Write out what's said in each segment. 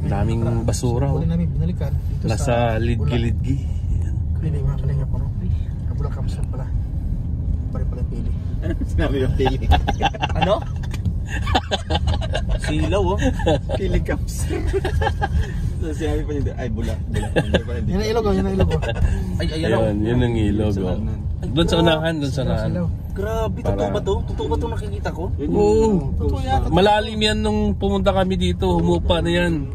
Daming basura. namin binalikan. Nasa lidgi-lidgi. Pili mga kalingap ano. Kabulak kapsat pala. Pare-pala pili. Sinabi yung pili. Ano? Silaw oh. Pili caps. So sinabi pa niya, ay bula. Yan ang ilog oh, yan ang ilog oh. Ay, ayan. Yun ang ilog. Doon sa unahan, doon sa unahan. Grabe, totoo ba to? Totoo ba to nakikita ko? Oo. Malalim yan nung pumunta kami dito. Humupa na yan.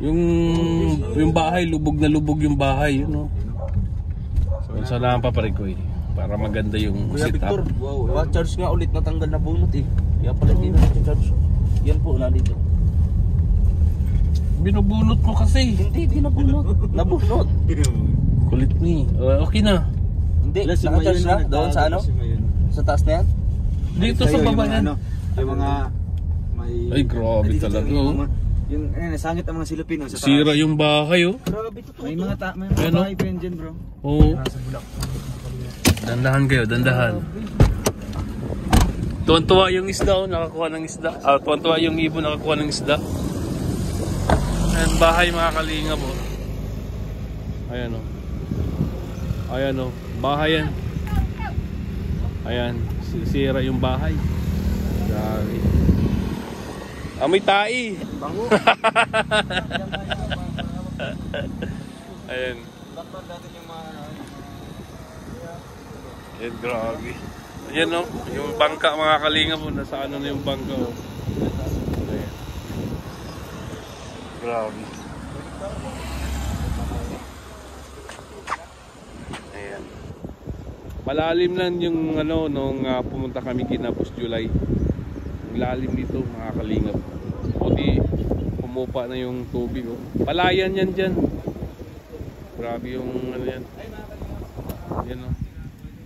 Yung bahay, lubog na lubog yung bahay. Yun, no? Doon sa unahan pa pare ko eh. Para maganda yung Kuya Victor, setup. wow, charge nga ulit natanggal na bunot eh. Kaya pala hindi na charge. Yan po, nandito. Binubunot mo kasi. Hindi nabunot. Nabunot. Kulit ni. Okay na. Hindi, naka-charge na. Doon sa ano? Sa taas na yan? Dito sa baba yan. Yung mga may... Ay, grabe talaga. Yung nasangit ang mga silupin sa taas. Sira yung bahay oh. Grabe, totoo. May mga Ano? bahay pa yan dyan bro. Oo. Dandahan kayo, dandahan. Tuwan-tuwa yung isda oh, nakakuha ng isda. Tuwan-tuwa yung ibon nakakuha ng isda. Ayan, bahay mga kalingap oh. Ayan oh. Ayan oh, bahay yan. Ayan, sira yung bahay. Grabe. Amoy tai. Bango. Ayan. Ayan, grabe. Ayan o, yung bangka mga kalingap po. Nasa ano na yung bangka o. Ayan. Grabe. Ayan. Malalim lang yung ano nung pumunta kami kinapos July. Lalim dito mga kalingap. O di pumupa na yung tubig oh. Palayan yan dyan. Grabe yung ano yan. Yan oh.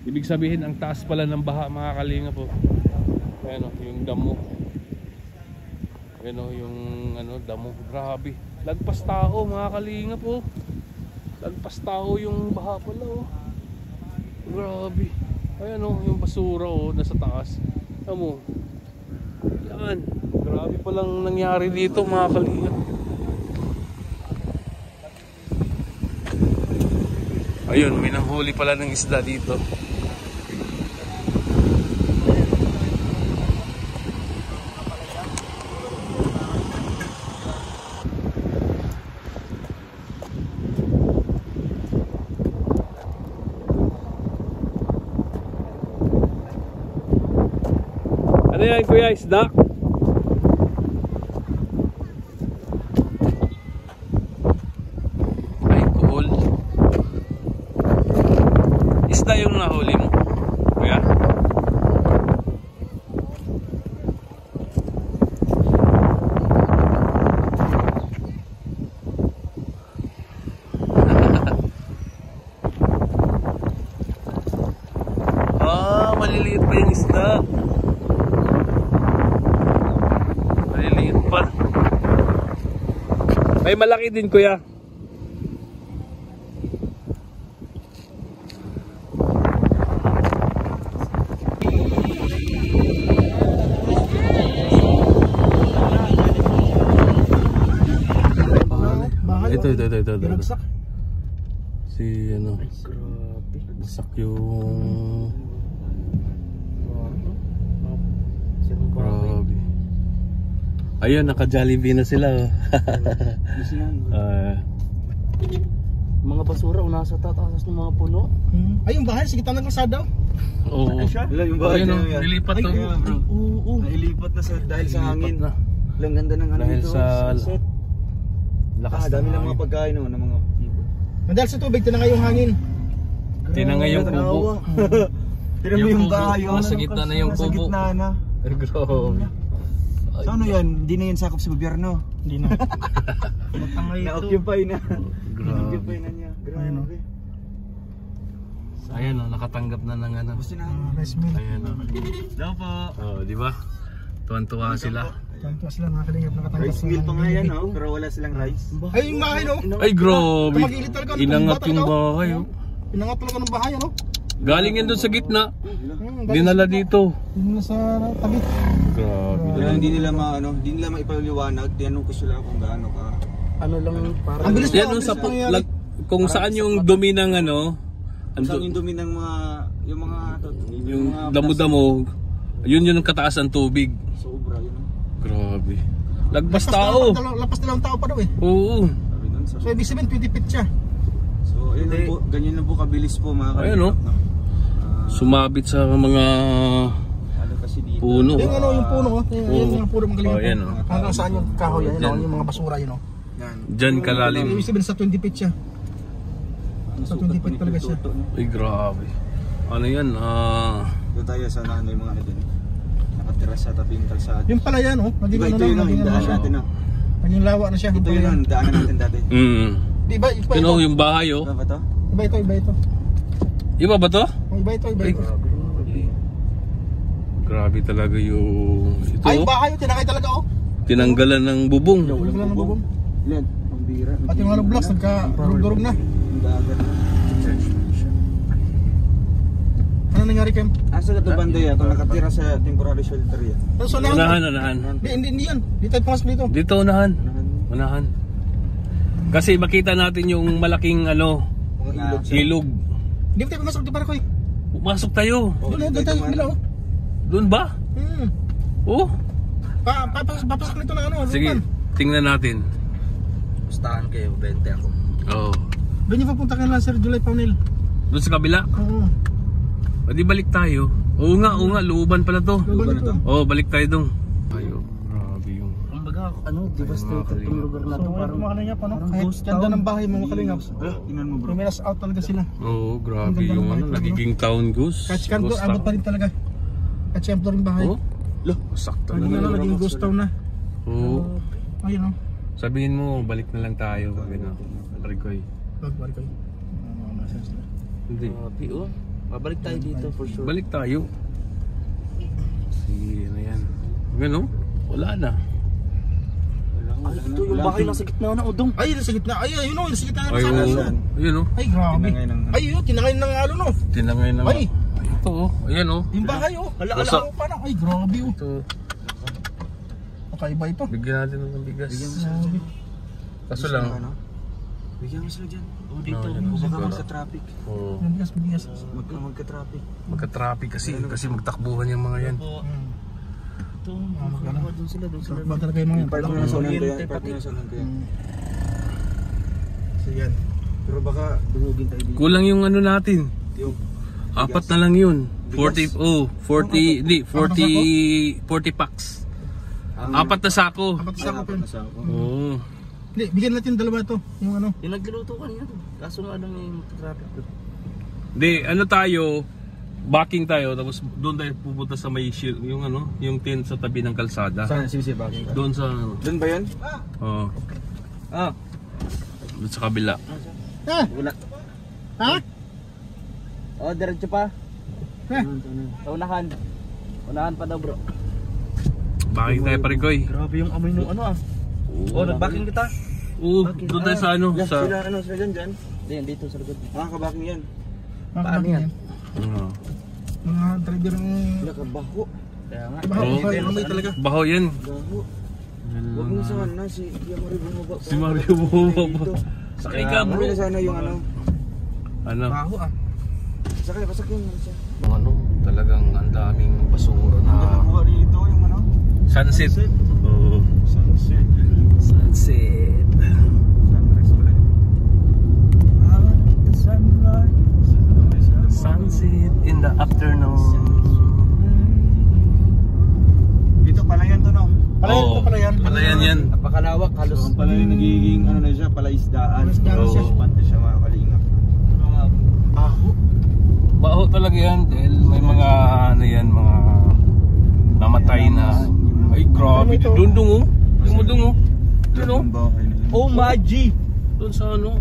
Ibig sabihin ang taas pala ng baha mga kalingap oh. Ayan oh, yung damo. Ayan oh, yung ano damo. Grabe. Lagpas tao mga kalingap oh. Lagpas tao yung baha pala oh. Grabe. Ayan oh, yung basura oh nasa taas. Amo. Yan. Grabe palang nangyari dito mga kalingap. Ayun, may nanghuli pala ng isda dito. Ano yan kuya, isda? Ay, cool. Isda yung nahuli mo, kuya? Maliliit pa yung isda. Maliliit pa. May malaki din kuya. Ito. Binagsak. Si ano? Grabe. Bagsak yung... Grabe. Ayun, naka-Jollibee na sila. Mga basura una sa tataas ng mga puno. Ay, yung bahay, sige tanong kalsada. Oo. Yung bahay Ayun, na yan. nilipat to. Oo. Nailipat na dahil sa hangin. Lang ganda ng ano Dahil dito. sa Sunset. lakas Dami ng lang mga hangin. pagkain ng mga ibon. Dahil sa tubig, tinangay yung hangin. Tinangay yung kubo. Tinan mo yung bahay. Nasa gitna na yung Nasa kubo. gitna na. Grabe. So ano yan? Hindi na yan sakop sa gobyerno. Hindi na. Matangay ito. Na-occupy na. Grabe. Na-occupy na niya. Grabe. Ayan o, nakatanggap na ng ano. Gusto na. Rice mill. Ayan o. Daw po. Oh, di ba? Tuwan-tuwa sila. Tanto sila mga kalingap nakatanggap. Rice mill pa nga yan, oh. Pero wala silang rice. Ay, yung bahay no? Ay, grabe. Tumagilid talaga. Inangat yung bahay oh. Inangat talaga ng bahay ano? Galing yan doon sa gitna. Dinala dito. Dinala sa tabi. Grabe. Kaya hindi nila hindi nila maipaliwanag. Tinanong ko sila kung gaano ka. Ano lang para. Ang bilis Yan sa kung saan yung dumi ng Saan yung dumi ng mga yung damo-damo, yun ang kataas ng tubig. Sobra yun. Grabe. Lagpas tao. Lapas dalawang tao pa daw eh. Oo. Sabi nun, So ibig sabihin 20 feet siya. So ayun lang po, ganyan lang po kabilis po mga kalingap. Ayun, no? Sumabit sa mga Ano kasi dito. puno. Yung yung puno oh. Yung mga puno mga kalingap. Ayan, oh. Hanggang saan yung kahoy yan, Yan. yung mga basura yun oh. Yan. Diyan kalalim. Ibig sabihin sa 20 feet siya. Sa 20 feet talaga siya. Ay, grabe. Ano yan? Doon tayo sa nanay mga ano dun. Nakatira sa tabing kalsada. Yung pala yan oh. Naging Diba ano ito lang, yun ang naging ano daan siya. natin Naging lawa na siya. Ito yun ang daanan natin dati. Di ba? Iba You ito. know, yung bahay, oh. Diba ba to? Iba ito, iba ito. Iba ba to? Iba ito, iba ito. Grabe talaga yung... Ito, Ay, oh. bahay oh. Tinakay talaga oh. Tinanggalan ng bubong. Wala ng bubong. Ilan? Ang bira. At yung hollow blocks nagka-durog na. Ang dagat. Ano nangyari Kem? Asa na ito banda yan? Kung nakatira sa temporary shelter yan. So, Unahan. Hindi yan. Di tayo pumasok dito. Dito, unahan. Kasi makita natin yung malaking Mga ilog. Hindi tayo pumasok dito para ko eh. Pumasok tayo. Doon tayo bila oh. Doon ba? Oh. Papasak nito ng ano. Sige, tingnan natin. Pustahan kayo, 20 ako. Oo. Doon yung papunta ka lang Sir July Paunil. Doon sa kabila. Oo. O di balik tayo. Oo nga, looban pala to. Looban ito. Oo, balik tayo doon. Ayo, grabe yung... Kumbaga, devastated tong lugar na to. So, Parang ano niya pa no? Kahit ganda ng bahay mga kalingap. Tingnan mo bro. Luminas out talaga sila. Oo, grabe Ang ganda yung ng bahay talaga, nagiging town goose. Kahit kanto, Ghost abot town. pa rin talaga. Kahit siyempre rin bahay. Oh, sakto Naging na. naging ghost town na. Oo. Ayun oh. Sabihin mo, balik na lang tayo. Gano'n. Parikoy. Bagbar ko. Hindi. oh. Babalik tayo dito for sure. Balik tayo. Sige, ano yan. Gano'n? Wala na. Ay, ito yung bahay lang sa gitna na udong. Ay, nasa gitna. Ay, ayun oh. Nasa gitna na Ay, sana. oo. Ayun o. Ay, grabe. Tinangay ng- Ay, yun. Tinangay ng ano no. Tinangay na. Ay. Ito o. Ayan o. Yung bahay oh. Ala Wasak. oh, parang. Ay, grabe oh. Ito. Kakaiba ito. Bigyan natin ng bigas. Grabe. Kaso lang. Bigyan mo sila dyan. Oh, dito. Baka magka-traffic. Oo. Bigas, bigas. Magka-traffic. Magka-traffic kasi magtakbuhan yung mga yan. Ito, doon sila. Ba talaga yung mga yan. Part mo na sa ulan kaya. Part mo na sa ulan kaya. So yan. Pero baka dumugin tayo dito. Kulang yung ano natin. Yung Apat na lang yun. Bigas? 40 packs. Apat na sako. Apat sa ako. Oo. Hindi, bigyan natin yung dalawa to. Yung ano. Yung nagluluto kanina to. Kaso nga lang yung traffic to. Di, ano tayo, backing tayo, tapos doon tayo pupunta sa may yung yung tent sa tabi ng kalsada. Saan? Sige, bakit? Doon sa, Doon ba yun? oh, Ah. doon sa kabila. Ha? Wala. Ha? Oh, diretso pa. Ha? Sa unahan. Unahan pa daw bro. Backing tayo pa rin, Koy. Grabe yung amoy nung ano ah. Oh, nagbacking kita. Oo, doon tayo sa ano, sa... Sila, sila dyan? Diyan, dito sa likod. Kabaking yan. Paano yan? Oo. Mga driver ng... Nakabaho. Kaya nga. Baho, amoy talaga. Baho yan. Baho. Huwag mo sana si Kuya Mario bumaba. Si Mario bumaba. Sakay ka, bro. Ano sana yung ano? Ano? Baho ah. Sakay, pasakyan mo siya. Ano, talagang ang daming basura na... Nakakuha dito yung ano? Sunset. Oo. Sunset. Sunset. Sunrise pala yun. Sunset in the afternoon. Dito pala yan to no? Oo, palayan yan. Napakalawak halos. So, pala yung nagiging ano na siya, palaisdaan. Palaisdaan siya. Spot na siya mga kalingap. Baho. Baho talaga yan dahil may mga ano yan, mga namatay na. Ay grabe, dundong oh. Dumudong oh. Doon oh. Ang bahay na yun. Oh my G! Doon sa ano.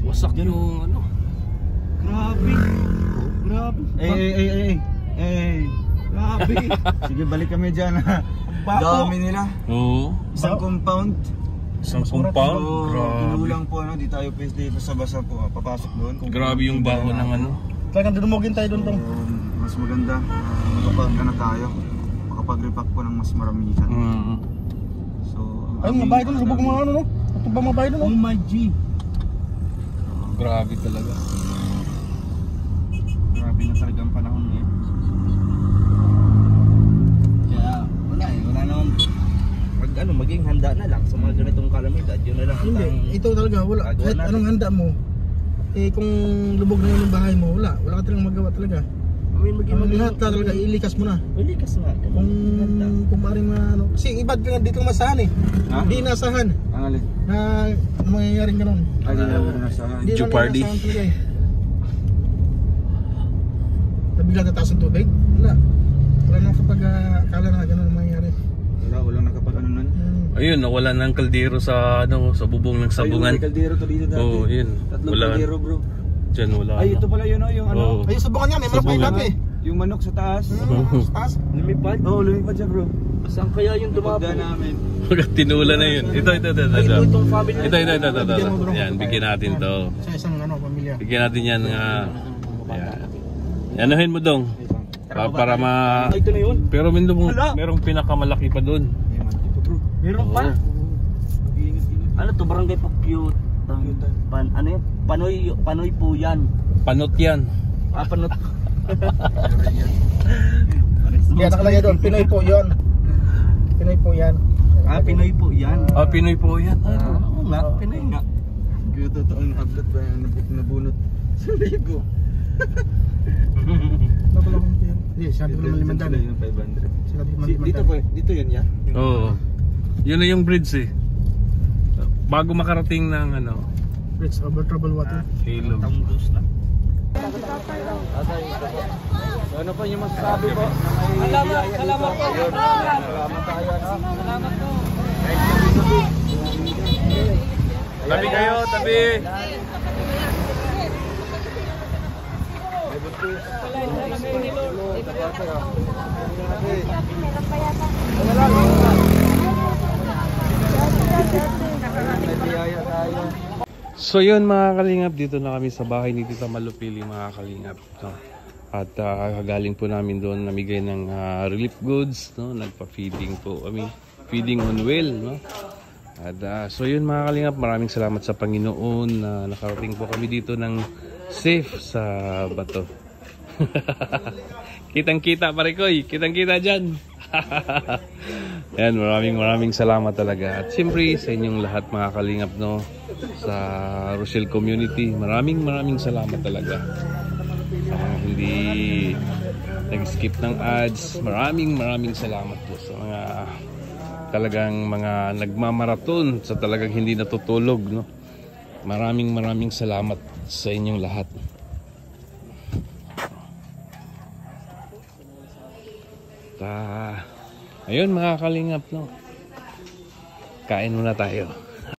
Wasak yung ano. Grabe. Grabe. Grabe. Sige, balik kami dyan ha. Dami nila. Oo. Isang compound. Isang Surat. compound. So, Grabe. kinulang po di tayo pwede basta-basta po papasok doon. Kung Grabe yung baho ng ano. Talagang dinumugin tayo doon tong. Mas maganda, makapag tayo. Makapag-repack po ng mas marami dyan. So, Ay, mga bahay doon, subok mga ano no? Ito ba mga bahay doon no? Oh my G. Grabe talaga. grabe na talaga ang panahon ngayon. Kaya wala wala naman. Maging handa na lang sa mga ganitong kalamidad. Yun na lang ang Hindi, ito talaga, wala. Gagawa Kahit natin. anong handa mo, eh kung lubog na yun yung bahay mo, wala ka talagang magawa talaga. Ang lahat ka talaga, ilikas mo na. Likas nga. Kung maaaring ano, kasi iba dito ng masahan eh. Ha? Hindi nasahan Ang alin? na mangyayaring ganun. Ay, di na nasahan. Hindi Jeopardy. nasahan talaga eh. Nabigla tataas ang tubig? Wala. Wala nang kapag akala na ganun ang mangyayari. Walang nakapag ano nun. Ayun, nawala ng kaldero sa ano, sa bubong ng sabungan. Ay, yung may kaldero to dito dati. Oo, yun. Tatlong Wala. kaldero bro. Diyan wala. Ay, ito pala yun oh, yung ano. Oo. Ayun, sabungan niya, may manok pa Sabungan. dati. Yung manok sa taas. Sa taas. Lumipad? Oo, lumipad siya bro. Saan kaya yung Pagda dumapo? namin. Tinula na yun. Ito. Ay, ito itong family. Ito. Yan, bigyan natin to. Sa isang ano, pamilya. Bigyan natin yan nga. Yan. Anuhin mo dong. Para ma... Ay, ito na yun. Pero merong pinakamalaki pa doon. Meron pa? Oo. Ano to, barangay pa cute. Ano yun? Panoy po yan. Panot yan. Panot. Kaya nakalagay doon, Pinoy po yun. Pinoy po yan. Pinoy po yan. Pinoy po yan. Oo nga, Pinoy nga. Kaya totoong hablat ba yung nabunot sa ligo. Napala kong tiyan. Hindi, sabi ko naman limandan eh. Yung 500. Sabi ko naman Dito limandan. po, dito yun ya. Oo. Yun na yung bridge eh. Bago makarating ng ano, Bridge over troubled water. Halo. Tamdos na. So, ano po yung masasabi po? Salamat po. Salamat tayo. Salamat po. Tabi kayo, tabi. So yun mga kalingap, dito na kami sa bahay ni Tita Malupili mga kalingap. No? At kagaling po namin doon namigay ng relief goods, no? Nagpa-feeding po kami, feeding on well, no? At so yun mga kalingap, maraming salamat sa Panginoon na nakarating po kami dito ng safe sa bato. Kitang-kita pare koy, kitang-kita dyan. Yan, maraming salamat talaga. At siyempre sa inyong lahat mga kalingap, no, sa Rochelle community, maraming salamat talaga. Sa mga hindi nag-skip ng ads, maraming salamat po sa mga talagang mga nagmamaraton, sa talagang hindi natutulog, no. Maraming salamat sa inyong lahat. Ayun mga kalingap, no, kain muna tayo.